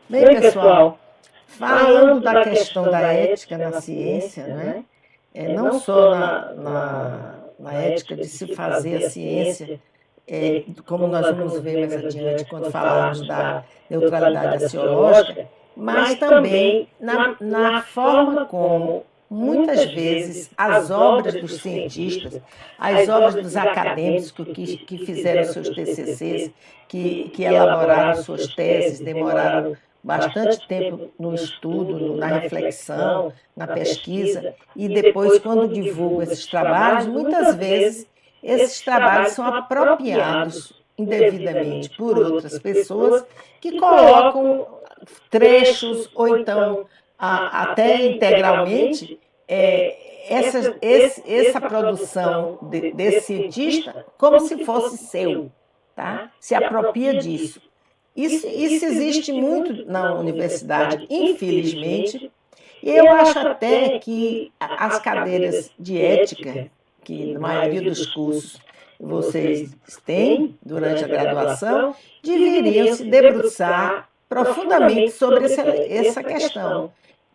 Bem, pessoal, falando da questão da ética na ciência, né? Não só na ética de se fazer a ciência, como nós vamos ver mais adiante quando falarmos da neutralidade axiológica, mas também na forma como, muitas vezes, as obras dos cientistas, as obras dos acadêmicos que fizeram seus TCCs, que elaboraram suas teses, demoraram bastante tempo no estudo, na reflexão, na pesquisa, e depois, quando divulgam esses trabalhos, muitas vezes esses trabalhos são apropriados indevidamente por outras pessoas que colocam trechos ou então até integralmente essa produção desse cientista como se fosse seu, tá? Se apropria disso. Isso existe muito na universidade, infelizmente, e eu acho até que as cadeiras de ética, que na maioria dos cursos vocês têm durante a graduação, deveriam se debruçar profundamente sobre essa questão.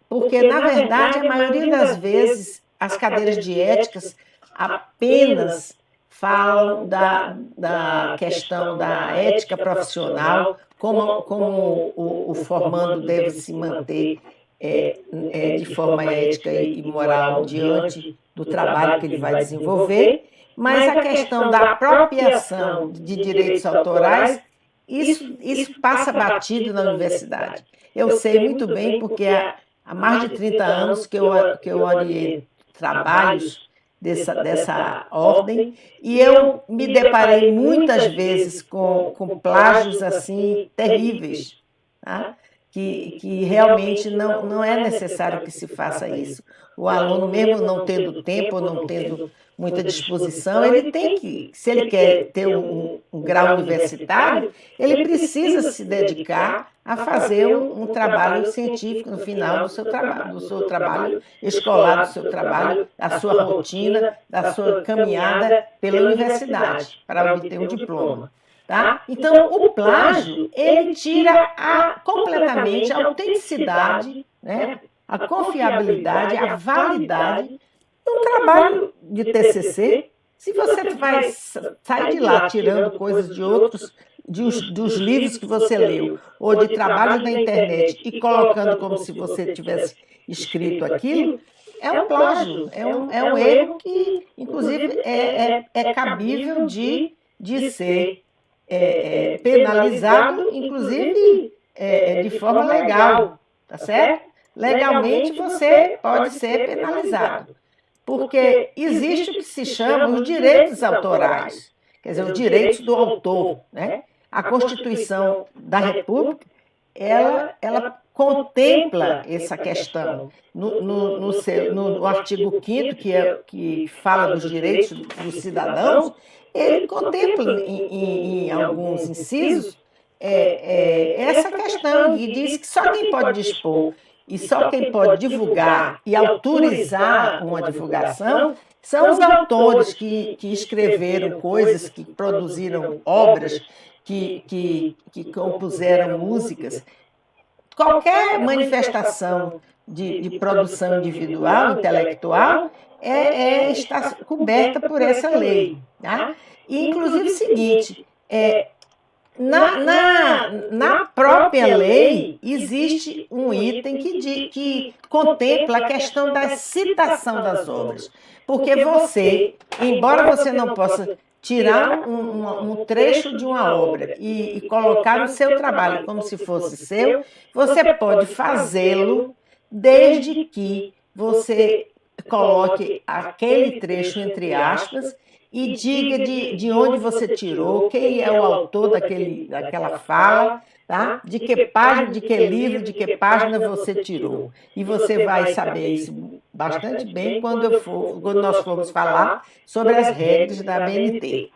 Porque, na verdade, a maioria das vezes, as cadeiras de éticas apenas falam da questão da ética profissional, como o formando deve se manter de forma ética e moral diante do trabalho que ele vai desenvolver, mas a questão da apropriação de direitos autorais, isso passa batido na universidade. Eu sei muito bem, porque há mais de 30 anos que eu oriento trabalhos dessa ordem, e eu me deparei muitas vezes com plágios assim terríveis, tá? Que realmente não é necessário que se faça isso. O aluno, mesmo não tendo tempo, ou não tendo muita disposição, ele tem que, se ele quer ter um grau universitário, ele precisa se dedicar a fazer um trabalho científico no final do seu trabalho escolar, do seu trabalho, da sua rotina, da sua caminhada pela universidade para obter um diploma. Tá? Então, o plágio, ele tira completamente a autenticidade, né? A confiabilidade, a validade de um trabalho de TCC. Se você sai de lá tirando coisas de outros, dos livros que você leu, ou de trabalhos na internet, e colocando como se você tivesse escrito aquilo, é um plágio, é um erro que, inclusive, é cabível de ser penalizado, inclusive de forma legal, tá certo? Legalmente você pode ser penalizado, porque existe o que se chama os direitos autorais, quer dizer, os direitos do autor, né? A Constituição da República, ela contempla essa questão. No artigo 5º, que fala dos direitos dos cidadãos, ele contempla em alguns incisos essa questão e diz que só quem pode dispor e só quem pode divulgar e autorizar uma divulgação são os autores que escreveram coisas, que produziram obras, que compuseram músicas. Qualquer manifestação de produção individual, intelectual, está coberta por essa lei. Tá? E, inclusive, o seguinte, na própria lei existe um item que contempla a questão da citação das obras. Porque você, embora você não possa tirar um trecho de uma obra e colocar no seu trabalho como se fosse seu, você pode fazê-lo desde que você coloque aquele trecho entre aspas e diga de onde você tirou, quem é o autor daquela fala, tá? De que página, de que livro, de que página você tirou. E você vai saber isso bastante bem quando nós formos falar sobre as regras da ABNT.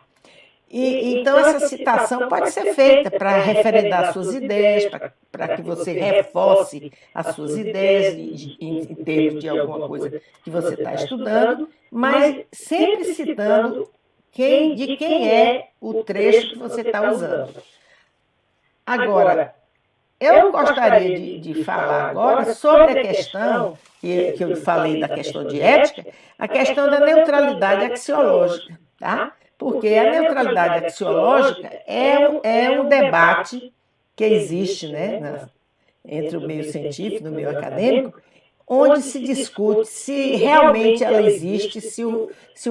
Então, essa citação pode ser feita para referendar suas ideias, para que você reforce as suas ideias em termos de alguma coisa que você está estudando, mas sempre citando de quem é o trecho que você está usando. Agora, eu gostaria de falar agora sobre a questão, que eu falei da questão de ética, a questão da neutralidade axiológica, tá? Porque a neutralidade axiológica é um debate que existe, né, entre o meio científico e o meio acadêmico, onde se discute se realmente ela existe, se o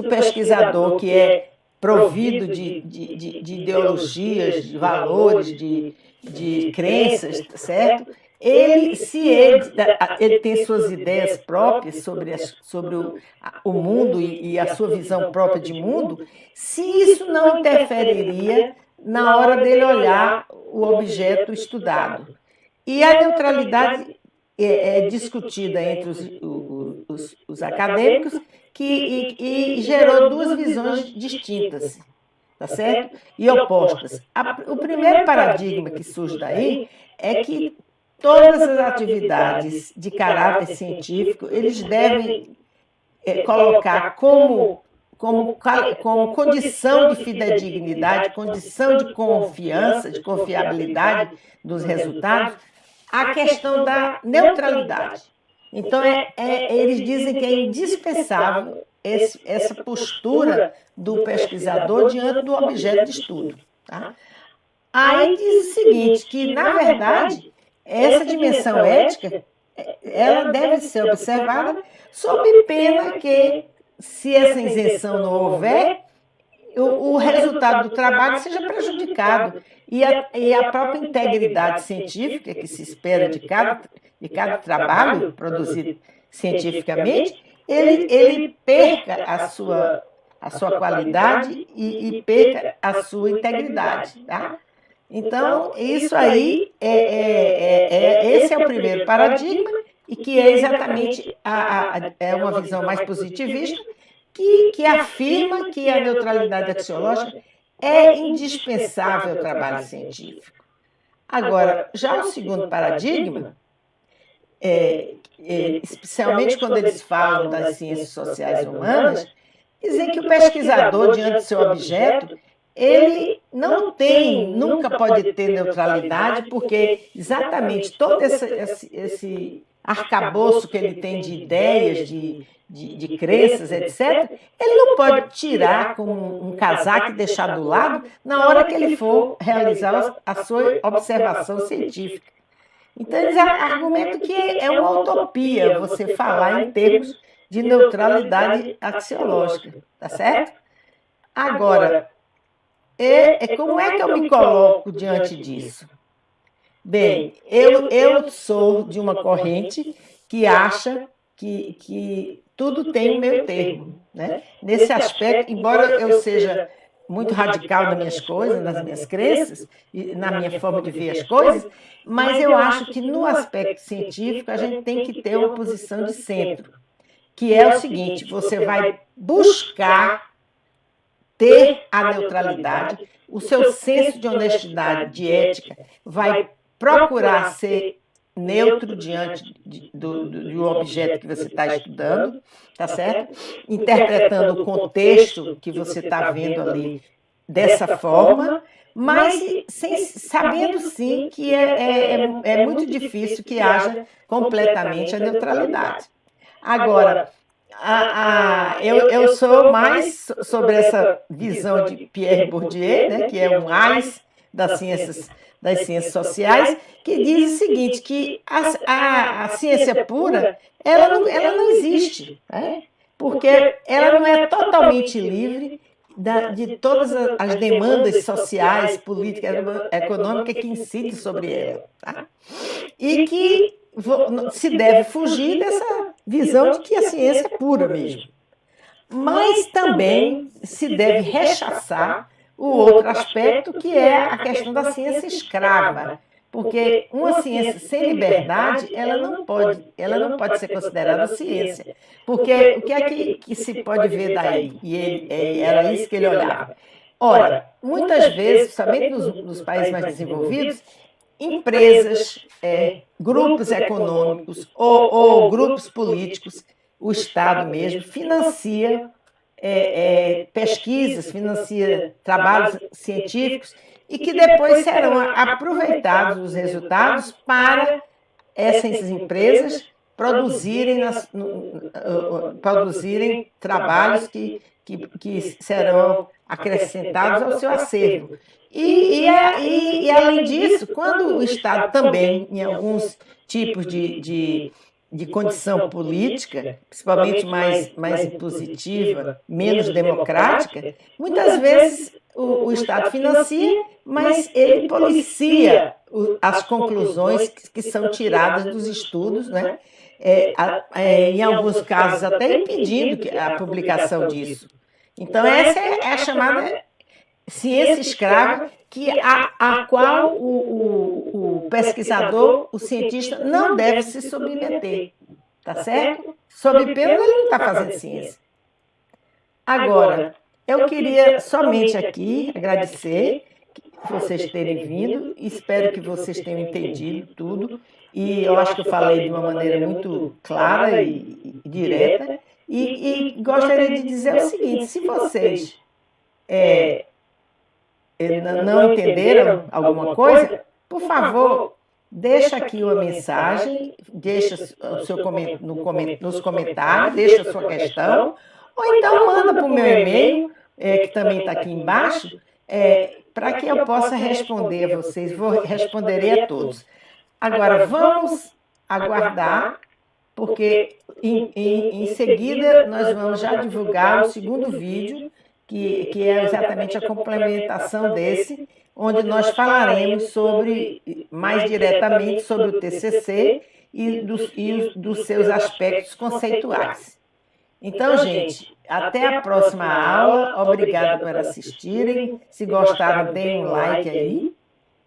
pesquisador que é provido de ideologias, de valores, de crenças, certo? Se ele tem suas ideias próprias sobre o mundo e a sua visão própria de mundo, se isso não interferiria na hora dele olhar o objeto estudado. E a neutralidade é discutida entre os acadêmicos e gerou duas visões distintas, tá certo? E opostas. O primeiro paradigma que surge daí é que todas as atividades de caráter científico, eles devem colocar como condição de fidedignidade, condição de confiança, de confiabilidade dos resultados, a questão da neutralidade. Então, eles dizem que é indispensável essa postura do pesquisador diante do objeto de estudo. Tá? Aí diz o seguinte, que, na verdade, essa dimensão ética, ela deve ser observada sob pena que, se essa isenção não houver, o resultado do trabalho seja prejudicado e a própria integridade científica que se espera de cada trabalho produzido cientificamente, ele perca a sua qualidade e perca a sua integridade. Tá? Então, isso aí, esse é o primeiro paradigma, e que é exatamente uma visão mais positivista, que afirma que a neutralidade axiológica é indispensável ao trabalho científico. Agora, já o segundo paradigma, especialmente quando eles falam das ciências sociais humanas, dizem que o pesquisador, diante do seu objeto, ele nunca pode ter neutralidade, porque exatamente todo esse arcabouço que ele tem de ideias, de crenças, etc., ele não pode tirar com um casaco e deixar do lado na hora que ele for realizar a sua observação científica. Então, eles argumentam que é uma utopia você falar em termos de neutralidade axiológica, tá certo? Agora, como é que eu me coloco diante disso? Bem, eu sou de uma corrente que acha que tudo tem um meio termo, né? Nesse aspecto, embora eu seja muito radical nas minhas coisas, nas minhas crenças, e na minha forma de ver as coisas, mas eu acho que no aspecto científico a gente tem que ter uma posição de centro, que é o seguinte: você vai buscar ter a neutralidade, o seu senso de honestidade, de ética, vai procurar ser neutro diante do objeto que você está estudando, tá certo? Interpretando o contexto que você está vendo ali dessa forma, mas sabendo sim que é muito difícil que haja completamente a neutralidade. Agora, eu sou mais sobre essa visão de Pierre Bourdieu, né, que é um AIS das ciências sociais, que diz o seguinte, que a ciência pura, ela não existe, né? Porque ela não é totalmente livre de todas as demandas sociais, políticas, econômicas que incidem sobre ela. Tá? E que se deve fugir dessa visão de que a ciência é pura mesmo. Mas também se deve rechaçar o outro aspecto, que é a questão da ciência escrava. Porque uma ciência sem liberdade, ela não pode ser considerada ciência. Porque o que é que se pode ver daí? E era isso que ele olhava. Ora, muitas vezes, somente nos países mais desenvolvidos, empresas, grupos econômicos ou grupos políticos, o Estado mesmo, financia pesquisas, financia trabalhos científicos e que depois serão aproveitados os resultados para essas empresas produzirem trabalhos que serão acrescentados ao seu acervo. E além disso, quando o Estado também, em alguns tipos de condição política, principalmente mais impositiva, menos democrática, muitas vezes o Estado financia, mas ele policia as conclusões que são tiradas dos estudos, né? Em alguns casos até impedindo a publicação disso. Então, essa é a chamada ciência escrava, a qual o pesquisador, o cientista, não deve se submeter, tá certo? Sob pena, ele não está fazendo ciência. Agora, eu queria somente aqui agradecer vocês terem vindo, espero que vocês tenham entendido tudo, e eu acho que eu falei de uma maneira muito clara e direta, e gostaria de dizer o seguinte: se vocês não entenderam alguma coisa, por favor, deixa aqui uma mensagem, deixa o seu nos comentários, deixa a sua questão, ou então manda para o meu e-mail, que também está aqui embaixo, para que eu possa responder a vocês. Responderei a todos. Agora, vamos aguardar, porque em seguida nós vamos já divulgar o segundo vídeo, que é exatamente a complementação desse, onde nós falaremos mais diretamente sobre o TCC e dos seus aspectos conceituais. Então, gente, até a próxima aula. Obrigada por assistirem. Se gostaram, deem um like aí.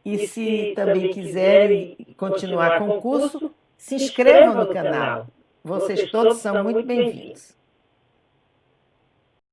E se também quiserem continuar com o curso, se inscrevam no canal. Vocês todos são muito bem-vindos.